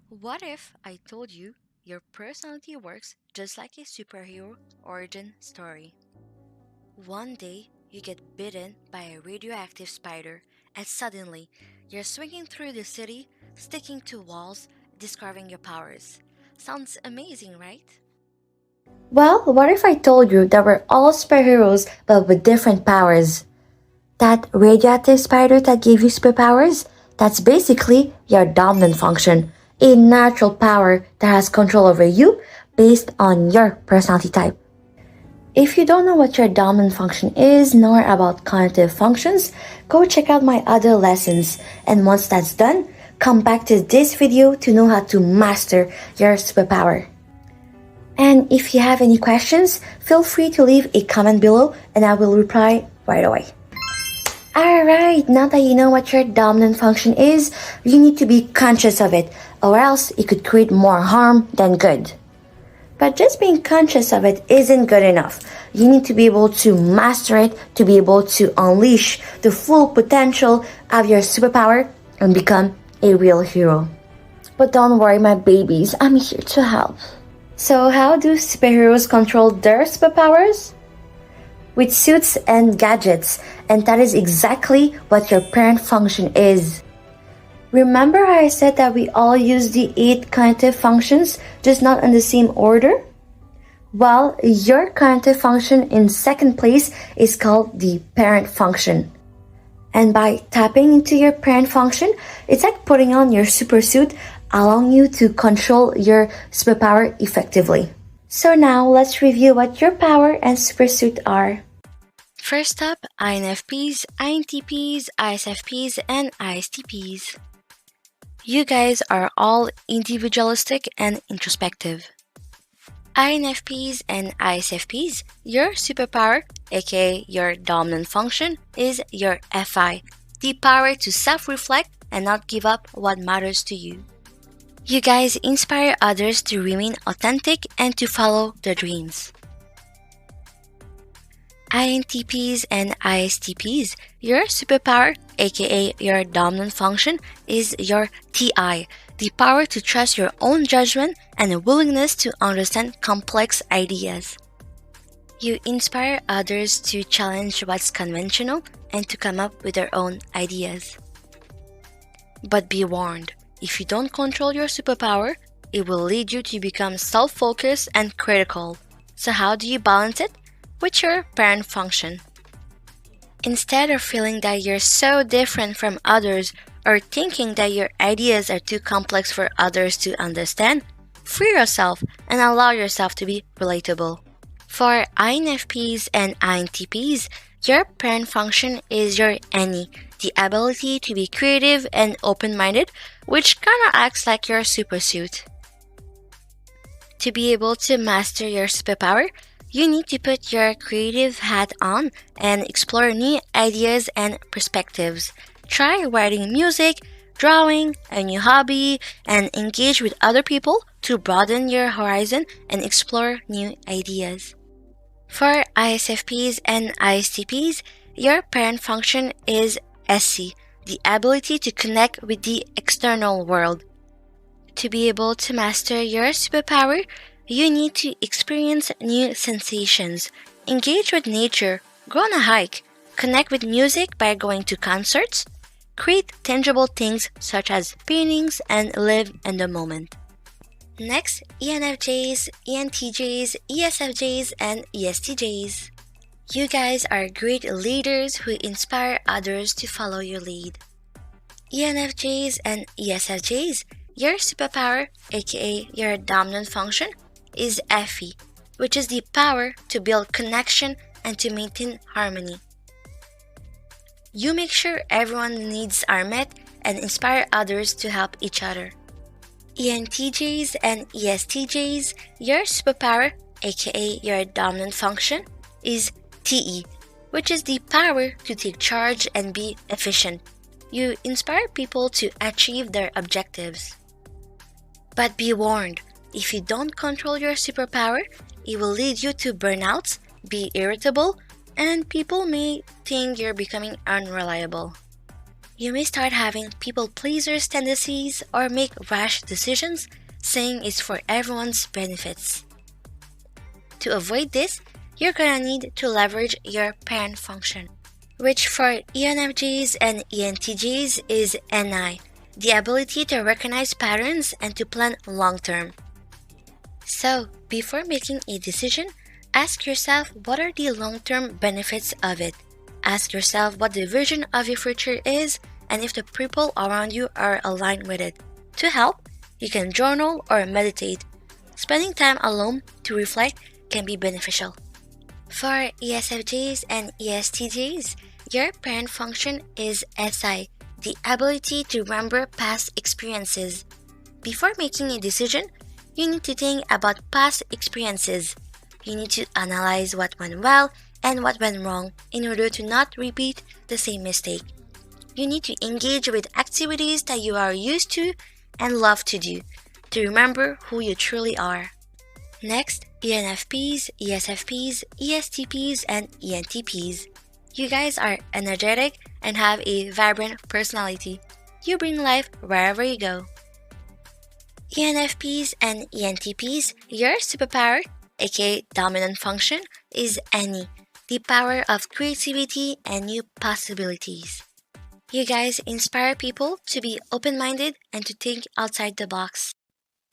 What if I told you your personality works just like a superhero origin story? One day, you get bitten by a radioactive spider, and suddenly, you're swinging through the city, sticking to walls, discovering your powers. Sounds amazing, right? Well, what if I told you that we're all superheroes but with different powers? That radioactive spider that gave you superpowers? That's basically your dominant function, a natural power that has control over you based on your personality type. If you don't know what your dominant function is, nor about cognitive functions, go check out my other lessons. And once that's done, come back to this video to know how to master your superpower. And if you have any questions, feel free to leave a comment below and I will reply right away. Alright, now that you know what your dominant function is, you need to be conscious of it, or else it could create more harm than good. But just being conscious of it isn't good enough. You need to be able to master it, to be able to unleash the full potential of your superpower and become a real hero. But don't worry, my babies, I'm here to help. So how do superheroes control their superpowers? With suits and gadgets, and that is exactly what your parent function is. Remember how I said that we all use the 8 cognitive functions, just not in the same order? Well, your cognitive function in second place is called the parent function. And by tapping into your parent function, it's like putting on your super suit, allowing you to control your superpower effectively. So now let's review what your power and supersuit are. First up, INFPs, INTPs, isfps, and estps. You guys are all individualistic and introspective. INFPs and ISFPs, your superpower, aka your dominant function, is your FI, the power to self-reflect and not give up what matters to you. You guys inspire others to remain authentic and to follow their dreams. INTPs and ISTPs, your superpower, aka your dominant function, is your TI, the power to trust your own judgment and a willingness to understand complex ideas. You inspire others to challenge what's conventional and to come up with their own ideas. But be warned, if you don't control your superpower, it will lead you to become self-focused and critical. So how do you balance it? With your parent function. Instead of feeling that you're so different from others or thinking that your ideas are too complex for others to understand, free yourself and allow yourself to be relatable. For INFPs and INTPs, your parent function is your NE, the ability to be creative and open-minded, which kinda acts like your supersuit. To be able to master your superpower, you need to put your creative hat on and explore new ideas and perspectives. Try writing music, drawing, a new hobby, and engage with other people to broaden your horizon and explore new ideas. For ISFPs and ISTPs, your parent function is SC, the ability to connect with the external world. To be able to master your superpower, you need to experience new sensations, engage with nature, go on a hike, connect with music by going to concerts, create tangible things such as paintings, and live in the moment. Next, ENFJs, ENTJs, ESFJs, and ESTJs. You guys are great leaders who inspire others to follow your lead. ENFJs and ESFJs, your superpower, aka your dominant function, is FE, which is the power to build connection and to maintain harmony. You make sure everyone's needs are met and inspire others to help each other. ENTJs and ESTJs, your superpower, aka your dominant function, is TE, which is the power to take charge and be efficient. You inspire people to achieve their objectives. But be warned, if you don't control your superpower, it will lead you to burnouts, be irritable, and people may think you're becoming unreliable. You may start having people-pleasers tendencies or make rash decisions, saying it's for everyone's benefits. To avoid this, you're gonna need to leverage your parent function, which for ENFJs and ENTJs is NI, the ability to recognize patterns and to plan long-term. So, before making a decision, ask yourself what are the long-term benefits of it. Ask yourself what the vision of your future is and if the people around you are aligned with it. To help, you can journal or meditate. Spending time alone to reflect can be beneficial. For ESFJs and ESTJs, your parent function is SI, the ability to remember past experiences. Before making a decision, you need to think about past experiences. You need to analyze what went well and what went wrong in order to not repeat the same mistake. You need to engage with activities that you are used to and love to do to remember who you truly are. Next, ENFPs, ESFPs, ESTPs, and ENTPs. You guys are energetic and have a vibrant personality. You bring life wherever you go. ENFPs and ENTPs, your superpower, aka dominant function, is any, the power of creativity and new possibilities. You guys inspire people to be open-minded and to think outside the box.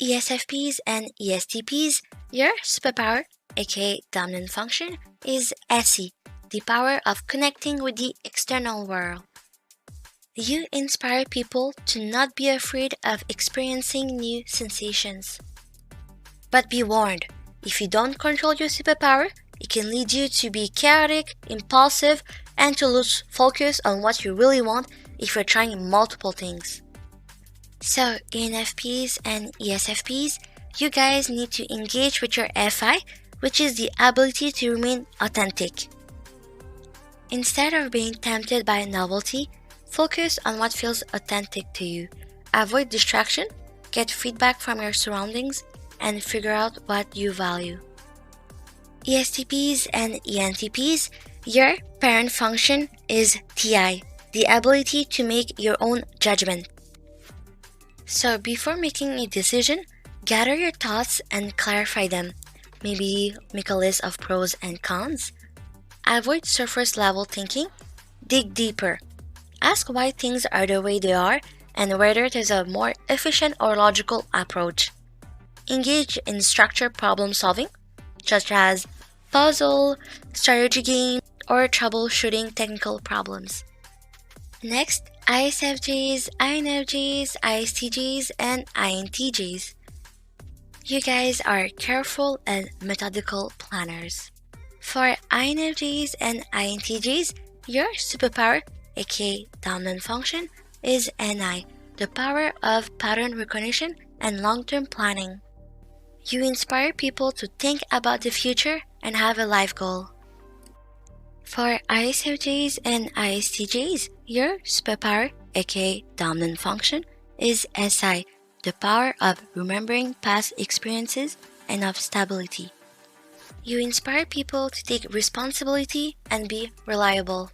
ESFPs and ESTPs, your superpower, aka dominant function, is SE, the power of connecting with the external world. You inspire people to not be afraid of experiencing new sensations. But be warned, if you don't control your superpower, it can lead you to be chaotic, impulsive, and to lose focus on what you really want if you're trying multiple things. So, ENFPs and ESFPs, you guys need to engage with your FI, which is the ability to remain authentic. Instead of being tempted by novelty, focus on what feels authentic to you. Avoid distraction, get feedback from your surroundings, and figure out what you value. ESTPs and ENTPs, your parent function is TI, the ability to make your own judgment. So before making a decision, gather your thoughts and clarify them. Maybe make a list of pros and cons. Avoid surface level thinking. Dig deeper. Ask why things are the way they are and whether there's a more efficient or logical approach. Engage in structured problem solving, such as puzzle, strategy game, or troubleshooting technical problems. Next, ISFJs, INFJs, ISTJs, and INTJs. You guys are careful and methodical planners. For INFJs and INTJs, your superpower, aka dominant function, is NI, the power of pattern recognition and long-term planning. You inspire people to think about the future and have a life goal. For ISFJs and ISTJs, your superpower, aka dominant function, is SI, the power of remembering past experiences and of stability. You inspire people to take responsibility and be reliable.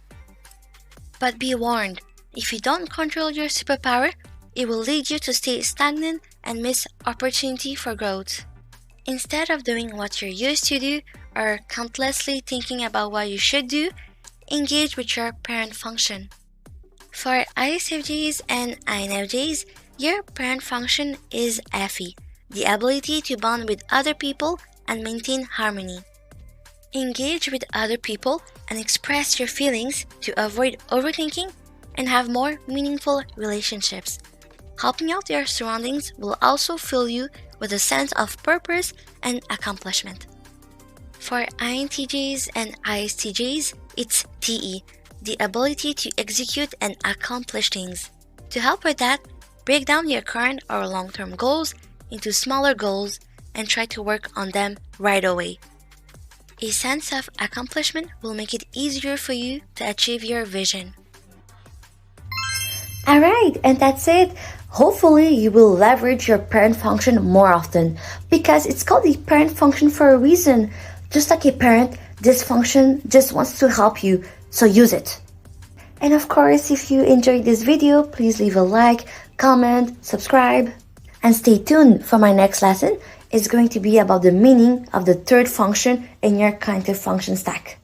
But be warned, if you don't control your superpower, it will lead you to stay stagnant and miss opportunity for growth. Instead of doing what you're used to do or countlessly thinking about what you should do, engage with your parent function. For ISFJs and INFJs, your parent function is FE, the ability to bond with other people and maintain harmony. Engage with other people and express your feelings to avoid overthinking and have more meaningful relationships. Helping out your surroundings will also fill you with a sense of purpose and accomplishment. For INTJs and ISTJs, it's TE, the ability to execute and accomplish things. To help with that, break down your current or long-term goals into smaller goals and try to work on them right away. A sense of accomplishment will make it easier for you to achieve your vision. Alright, and that's it. Hopefully you will leverage your parent function more often because it's called the parent function for a reason. Just like a parent, this function just wants to help you, so use it. And of course, if you enjoyed this video, please leave a like, comment, subscribe, and stay tuned for my next lesson. It's going to be about the meaning of the third function in your cognitive function stack.